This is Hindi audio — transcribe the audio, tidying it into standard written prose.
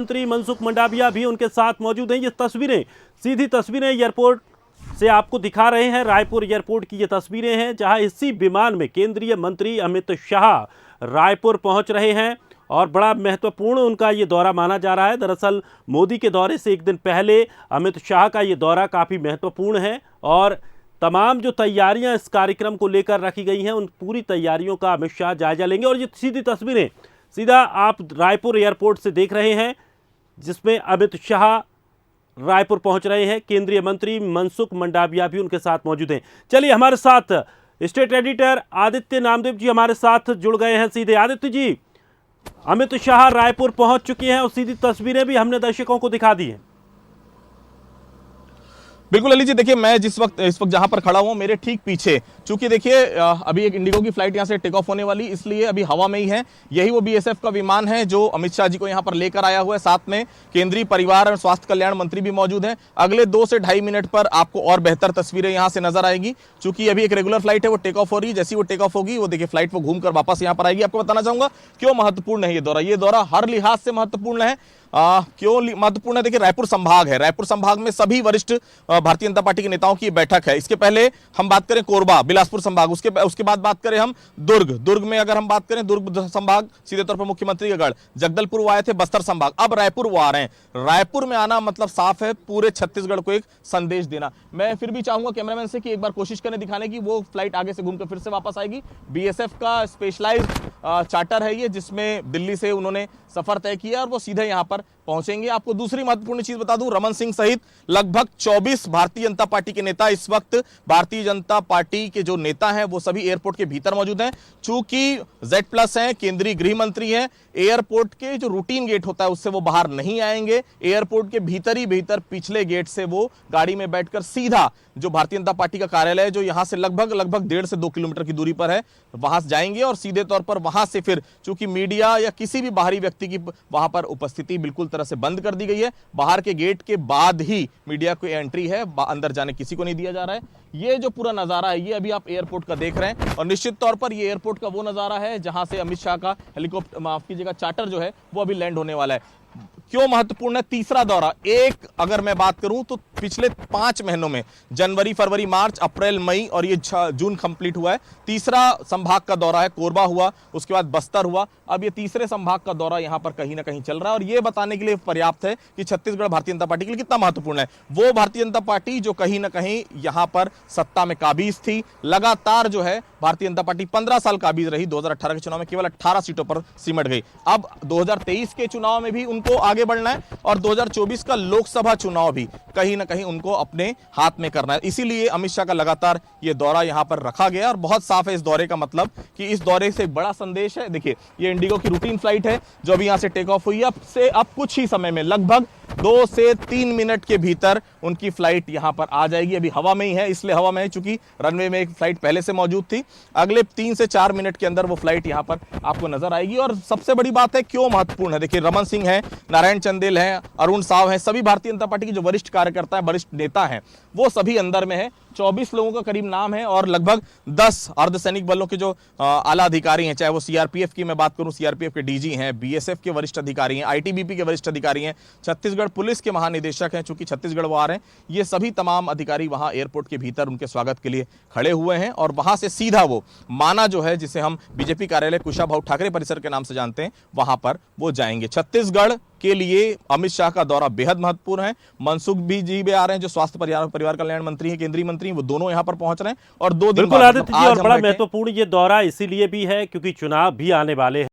मंत्री मनसुख मंडाविया भी उनके साथ मौजूद हैं। ये तस्वीरें, सीधी तस्वीरें एयरपोर्ट से आपको दिखा रहे हैं। रायपुर एयरपोर्ट की ये तस्वीरें हैं, जहां इसी विमान में केंद्रीय मंत्री अमित शाह रायपुर पहुंच रहे हैं और बड़ा महत्वपूर्ण उनका ये दौरा माना जा रहा है। दरअसल मोदी के दौरे से एक दिन पहले अमित शाह का ये दौरा काफ़ी महत्वपूर्ण है और तमाम जो तैयारियां इस कार्यक्रम को लेकर रखी गई हैं, उन पूरी तैयारियों का अमित शाह जायजा लेंगे। और ये सीधी तस्वीरें सीधा आप रायपुर एयरपोर्ट से देख रहे हैं, जिसमें अमित शाह रायपुर पहुंच रहे हैं। केंद्रीय मंत्री मनसुख मंडाविया भी उनके साथ मौजूद हैं। चलिए, हमारे साथ स्टेट एडिटर आदित्य नामदेव जी हमारे साथ जुड़ गए हैं सीधे। आदित्य जी, अमित शाह रायपुर पहुंच चुके हैं और सीधी तस्वीरें भी हमने दर्शकों को दिखा दी हैं। बिल्कुल अली जी, देखिए मैं इस वक्त जहां पर खड़ा हूं, मेरे ठीक पीछे, चूंकि देखिए अभी एक इंडिगो की फ्लाइट यहां से टेक ऑफ होने वाली, इसलिए अभी हवा में ही है। यही वो बीएसएफ का विमान है जो अमित शाह जी को यहां पर लेकर आया हुआ है। साथ में केंद्रीय परिवार और स्वास्थ्य कल्याण मंत्री भी मौजूद हैं। अगले 2 से ढाई मिनट पर आपको और बेहतर तस्वीरें यहां से नजर आएगी। चूंकि अभी एक रेगुलर फ्लाइट है, वो टेक ऑफ हो रही है। जैसी वो टेक ऑफ होगी, वो देखिए फ्लाइट वो घूमकर वापस यहां पर आएगी। आपको बताना चाहूंगा क्यों महत्वपूर्ण है ये दौरा। ये दौरा हर लिहाज से महत्वपूर्ण है। क्यों महत्वपूर्ण है? देखिए, रायपुर संभाग है। रायपुर संभाग में सभी वरिष्ठ भारतीय जनता पार्टी के नेताओं की बैठक है। इसके पहले हम बात करें कोरबा, बिलासपुर संभाग, उसके बाद बात करें हम दुर्ग में अगर हम बात करें दुर्ग संभाग, सीधे तौर पर मुख्यमंत्री का गढ़, जगदलपुर वो आए थे, बस्तर संभाग, अब रायपुर वो आ रहे हैं। रायपुर में आना मतलब साफ है पूरे छत्तीसगढ़ को एक संदेश देना। मैं फिर भी चाहूंगा कैमरामैन से कि एक बार कोशिश करें दिखाने की। वो फ्लाइट आगे से घूमकर फिर से वापस आएगी। बीएसएफ का स्पेशलाइज्ड चार्टर है ये, जिसमें दिल्ली से उन्होंने सफर तय किया और वो सीधे यहां पर पहुंचेंगे। आपको दूसरी महत्वपूर्ण चीज बता दूं, रमन सिंह सहित लगभग 24 भारतीय जनता पार्टी के नेता इस वक्त भारतीय जनता पार्टी के जो नेता हैं वो सभी एयरपोर्ट के भीतर मौजूद हैं। चूंकि Z+ हैं, केंद्रीय गृह मंत्री हैं, एयरपोर्ट के जो रूटीन गेट होता है उससे वो बाहर नहीं आएंगे। एयरपोर्ट के भीतर ही भीतर पिछले गेट से वो गाड़ी में बैठकर सीधा जो भारतीय जनता पार्टी का कार्यालय है, जो यहां से लगभग 1.5 से 2 किलोमीटर की दूरी पर है, वहां जाएंगे और सीधे तौर पर वहां से फिर, चूंकि मीडिया या किसी भी बाहरी व्यक्ति की वहां पर उपस्थिति बिल्कुल तरह से बंद कर दी गई है। बाहर के गेट के बाद ही मीडिया को एंट्री है, अंदर जाने किसी को नहीं दिया जा रहा है। ये जो पूरा नजारा है, ये अभी आप एयरपोर्ट का देख रहे हैं और निश्चित तौर पर ये एयरपोर्ट का वो नजारा है जहां से अमित शाह का हेलीकॉप्टर, माफ कीजिएगा, चार्टर जो है वो अभी लैंड होने वाला है। क्यों महत्वपूर्ण है? तीसरा दौरा, एक अगर मैं बात करूं तो पिछले 5 महीनों में जनवरी, फरवरी, मार्च, अप्रैल, मई और ये जून कंप्लीट हुआ है। तीसरा संभाग का दौरा है, कोरबा हुआ, उसके बाद बस्तर हुआ, अब ये तीसरे संभाग का दौरा यहां पर कहीं ना कहीं चल रहा है। और ये बताने के लिए पर्याप्त है कि छत्तीसगढ़ भारतीय जनता पार्टी के लिए कितना महत्वपूर्ण है। वो भारतीय जनता पार्टी जो कहीं ना कहीं यहां पर सत्ता में काबिज थी, लगातार जो है भारतीय जनता पार्टी 15 साल काबिज रही। 2018 के चुनाव में केवल 18 सीटों पर सिमट गई। अब 2023 के चुनाव में भी उनको आगे बढ़ना है और 2024 का लोकसभा चुनाव भी कहीं ना कहीं उनको अपने हाथ में करना है। इसीलिए अमित शाह का लगातार यह दौरा यहां पर रखा गया और बहुत साफ है इस दौरे का मतलब कि इस दौरे से एक बड़ा संदेश है। देखिए, ये इंडिगो की रूटीन फ्लाइट है जो अभी यहां से टेक ऑफ हुई है। अब कुछ ही समय में, लगभग 2 से 3 मिनट के भीतर उनकी फ्लाइट यहां पर आ जाएगी। अभी हवा में ही है, इसलिए हवा में है चूंकि रनवे में एक फ्लाइट पहले से मौजूद थी। अगले 3 से 4 मिनट के अंदर वो फ्लाइट यहां पर आपको नजर आएगी। और सबसे बड़ी बात है क्यों महत्वपूर्ण है, देखिए रमन सिंह है, नारायण चंदेल हैं, अरुण साव हैं, सभी भारतीय जनता पार्टी के जो वरिष्ठ कार्यकर्ता हैं, वरिष्ठ नेता हैं, वो सभी अंदर में है। 24 लोगों का करीब नाम है और लगभग 10 अर्धसैनिक बलों के जो आला अधिकारी हैं, चाहे वो सीआरपीएफ की मैं बात करूं, सीआरपीएफ के डीजी हैं, बीएसएफ के वरिष्ठ अधिकारी हैं, आईटीबीपी के वरिष्ठ अधिकारी हैं, छत्तीसगढ़ पुलिस के महानिदेशक हैं, चूंकि छत्तीसगढ़ वो आ रहे हैं, ये सभी तमाम अधिकारी वहां एयरपोर्ट के भीतर उनके स्वागत के लिए खड़े हुए हैं। और वहां से सीधा वो माना जो है, जिसे हम बीजेपी कार्यालय कुशाभाऊ ठाकरे परिसर के नाम से जानते हैं, वहां पर वो जाएंगे। छत्तीसगढ़ के लिए अमित शाह का दौरा बेहद महत्वपूर्ण है। मनसुख जी भी आ रहे हैं, जो स्वास्थ्य परिवार कल्याण मंत्री हैं, केंद्रीय मंत्री, वो दोनों यहां पर पहुंच रहे हैं। और 2 दिन बिल्कुल आदित्य जी, और बड़ा महत्वपूर्ण ये दौरा इसीलिए भी है क्योंकि चुनाव भी आने वाले हैं।